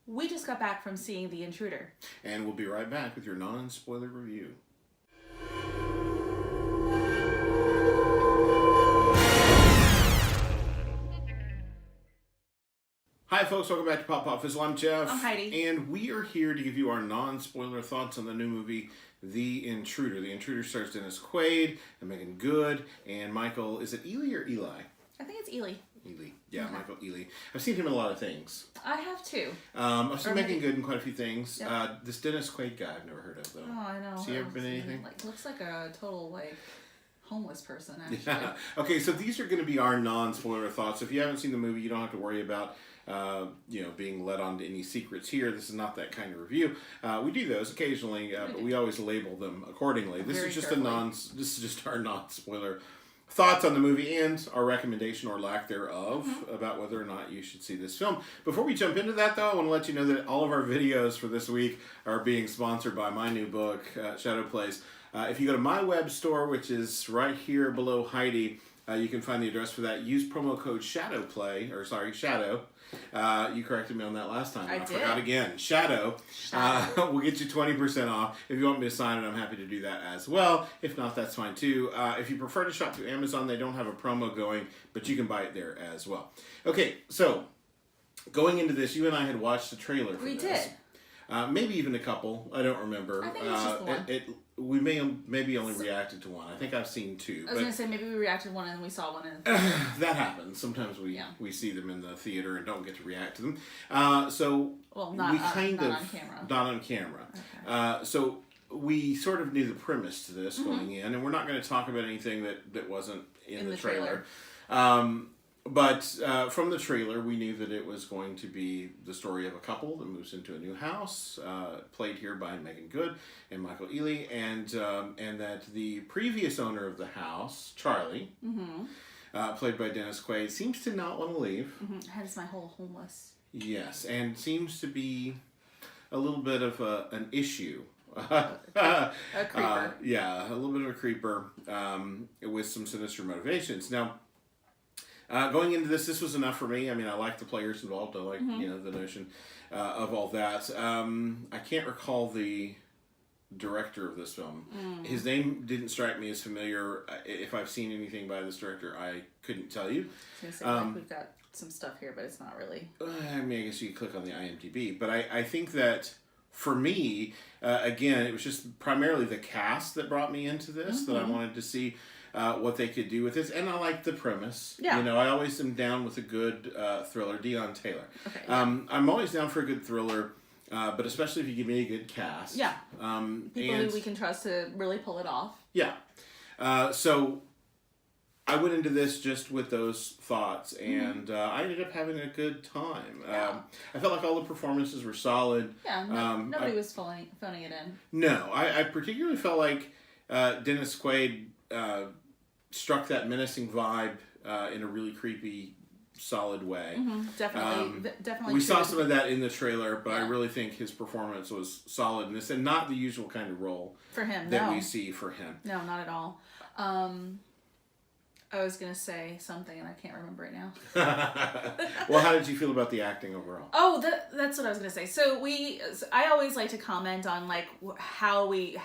We just got back from seeing The Intruder. And we'll be right back with your non-spoiler review. Hi folks, welcome back to Pop Pop Fizzle. I'm Jeff. I'm Heidi. And we are here to give you our non-spoiler thoughts on the new movie, The Intruder. The Intruder stars Dennis Quaid and Meagan Good and Michael, is it Ealy or Eli? I think it's Ealy. Ealy. Yeah, okay. Michael Ealy. I've seen him in a lot of things. I have too. I've seen Meagan Good in quite a few things. Yep. This Dennis Quaid guy I've never heard of though. Oh, I know. Has he ever been in anything? Looks like a total homeless person actually. Yeah. Okay, so these are going to be our non-spoiler thoughts. If you haven't seen the movie, you don't have to worry about being led on to any secrets here. This is not that kind of review. We do those occasionally, but we always label them accordingly. This is just our non-spoiler thoughts on the movie and our recommendation or lack thereof about whether or not you should see this film. Before we jump into that, though, I want to let you know that all of our videos for this week are being sponsored by my new book, Shadow Plays. If you go to my web store, which is right here below Heidi, you can find the address for that. Use promo code Shadow. You corrected me on that last time. I forgot again. Shadow. We'll get you 20% off. If you want me to sign it, I'm happy to do that as well. If not, that's fine too. If you prefer to shop through Amazon, they don't have a promo going, but you can buy it there as well. Okay, so going into this, you and I had watched the trailer for this. We did. Maybe even a couple. I don't remember. I think it was just one. We maybe only reacted to one. I think I've seen two. I was going to say maybe we reacted to one and then we saw one. That happens. Sometimes we see them in the theater and don't get to react to them. Not on camera. Not on camera. Okay. So we sort of knew the premise to this going in, and we're not going to talk about anything that wasn't in the trailer. But from the trailer, we knew that it was going to be the story of a couple that moves into a new house, played here by Meagan Good and Michael Ealy, and that the previous owner of the house, Charlie, played by Dennis Quaid, seems to not want to leave. Hence my whole homeless. Yes, and seems to be a little bit of an issue. A creeper. A little bit of a creeper with some sinister motivations. Now, going into this was enough for me. I mean, I like the players involved. I like the notion of all that. I can't recall the director of this film. His name didn't strike me as familiar. If I've seen anything by this director, I couldn't tell you. I was gonna say, we've got some stuff here, but it's not really. I mean, I guess you could click on the IMDb, but I think that for me, again, it was just primarily the cast that brought me into this. That I wanted to see what they could do with this, and I like the premise. Yeah. I always am down with a good thriller. Deon Taylor. Okay. I'm always down for a good thriller, but especially if you give me a good cast. Yeah. People who we can trust to really pull it off. Yeah. So I went into this just with those thoughts, and I ended up having a good time. Yeah. I felt like all the performances were solid. Yeah. Nobody was phoning it in. No, I particularly felt like Dennis Quaid struck that menacing vibe in a really creepy, solid way. Definitely. We saw some of that in the trailer, but I really think his performance was solid in this, and not the usual kind of role for him that we see for him. No, not at all. I was going to say something and I can't remember it now. Well, how did you feel about the acting overall? Oh, that's what I was going to say. So I always like to comment on how we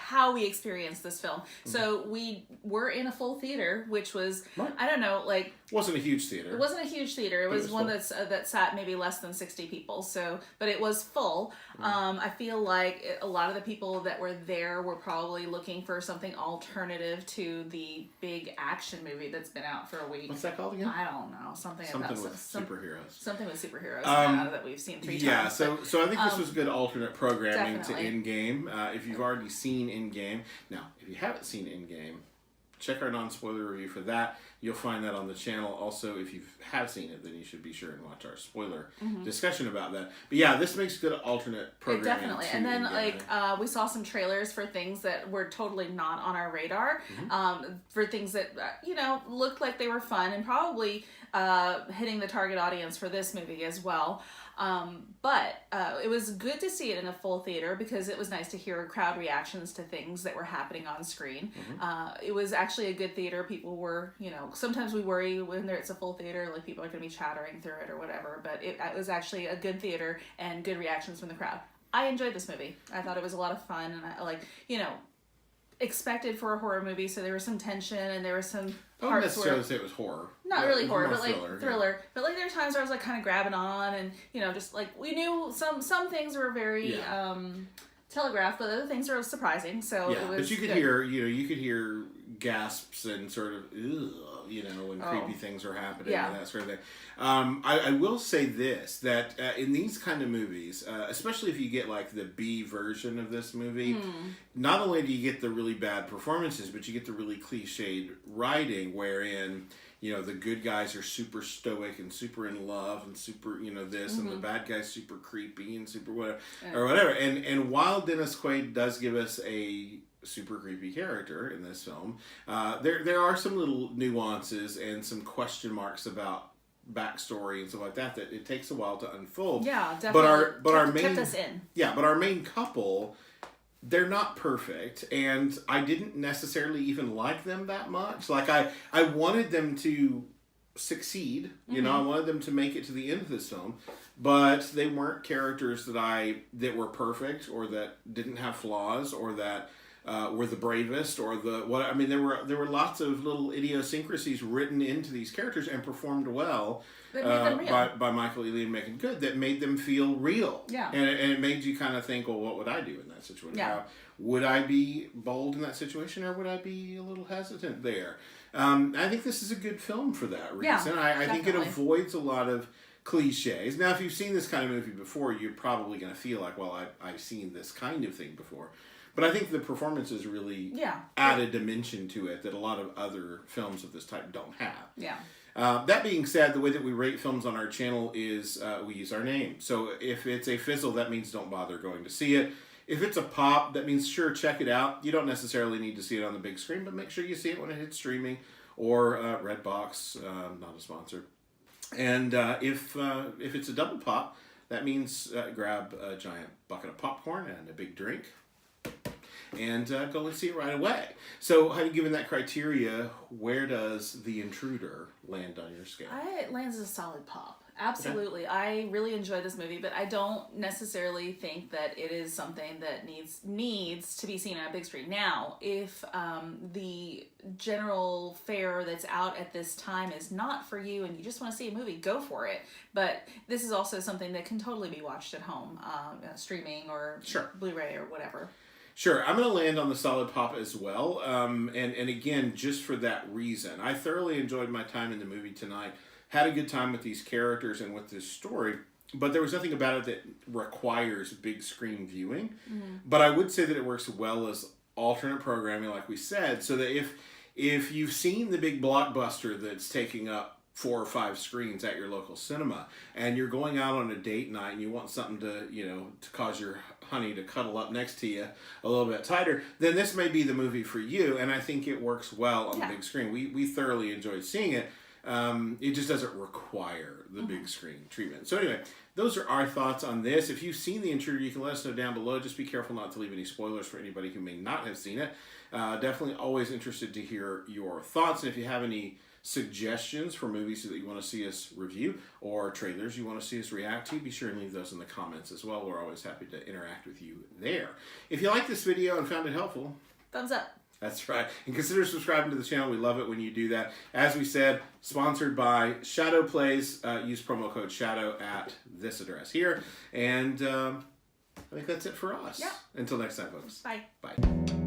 experienced this film. So we were in a full theater, which was, I don't know, wasn't a huge theater. It wasn't a huge theater. It was one that sat maybe less than 60 people. So, but it was full. I feel like a lot of the people that were there were probably looking for something alternative to the big action movie that's been out for a week. What's that called again? I don't know. Something with superheroes. Something with superheroes that we've seen 3 times. Yeah, so I think this was good alternate programming to Endgame. If you've already seen Endgame, now if you haven't seen Endgame, check our non-spoiler review for that. You'll find that on the channel. Also, if you have seen it, then you should be sure and watch our spoiler discussion about that. But yeah, this makes good alternate programming. Definitely. And then we saw some trailers for things that were totally not on our radar. For things that looked like they were fun and probably hitting the target audience for this movie as well. But it was good to see it in a full theater because it was nice to hear crowd reactions to things that were happening on screen. It was actually a good theater. People were, sometimes we worry when it's a full theater, like people are going to be chattering through it or whatever, but it was actually a good theater and good reactions from the crowd. I enjoyed this movie. I thought it was a lot of fun, and I expected for a horror movie, so there was some tension and there was some I wouldn't necessarily say it was horror. Not really horror, but thriller. But like there were times where I was like kind of grabbing on, and just like we knew some things were very telegraphed, but other things were surprising. So it was. But you could hear gasps and sort of when creepy things are happening and that sort of thing. I will say this, that in these kind of movies, especially if you get like the B version of this movie, not only do you get the really bad performances, but you get the really cliched writing wherein the good guys are super stoic and super in love and super, this, and the bad guy's super creepy and super whatever, or whatever. And while Dennis Quaid does give us a super creepy character in this film, there are some little nuances and some question marks about backstory and stuff like that it takes a while to unfold. Yeah, definitely. But our main kept us in. Yeah, but our main couple, they're not perfect, and I didn't necessarily even like them that much. Like I wanted them to succeed, I wanted them to make it to the end of this film, but they weren't characters that were perfect or that didn't have flaws or that were the bravest or there were lots of little idiosyncrasies written into these characters and performed well by Michael Ealy and Meagan Good that made them feel real. Yeah. And it made you kind of think, well, what would I do in that situation? Yeah. Would I be bold in that situation or would I be a little hesitant there? I think this is a good film for that reason. Yeah, I think it avoids a lot of cliches. Now, if you've seen this kind of movie before, you're probably going to feel like, well, I've seen this kind of thing before. But I think the performances really add a dimension to it that a lot of other films of this type don't have. Yeah. That being said, the way that we rate films on our channel is we use our name. So if it's a fizzle, that means don't bother going to see it. If it's a pop, that means sure, check it out. You don't necessarily need to see it on the big screen, but make sure you see it when it hits streaming or Redbox, not a sponsor. And if it's a double pop, that means grab a giant bucket of popcorn and a big drink. And go and see it right away. So, Heidi, given that criteria, where does The Intruder land on your scale? It lands as a solid pop. Absolutely. Okay. I really enjoyed this movie, but I don't necessarily think that it is something that needs to be seen on a big screen. Now, if the general fare that's out at this time is not for you and you just want to see a movie, go for it. But this is also something that can totally be watched at home, streaming or Blu-ray or whatever. Sure, I'm going to land on the solid pop as well, and again, just for that reason. I thoroughly enjoyed my time in the movie tonight, had a good time with these characters and with this story, but there was nothing about it that requires big screen viewing. But I would say that it works well as alternate programming, like we said, so that if you've seen the big blockbuster that's taking up 4 or 5 screens at your local cinema, and you're going out on a date night and you want something to cause your honey to cuddle up next to you a little bit tighter, then this may be the movie for you, and I think it works well on the big screen. We thoroughly enjoyed seeing it. It just doesn't require the big screen treatment. So anyway, those are our thoughts on this. If you've seen The Intruder, you can let us know down below. Just be careful not to leave any spoilers for anybody who may not have seen it. Definitely always interested to hear your thoughts, and if you have any suggestions for movies that you want to see us review or trailers you want to see us react to, be sure and leave those in the comments as well. We're always happy to interact with you there. If you like this video and found it helpful, thumbs up. That's right. And consider subscribing to the channel. We love it when you do that. As we said, sponsored by Shadow Plays. Use promo code SHADOW at this address here. And I think that's it for us. Yeah. Until next time, folks. Bye. Bye.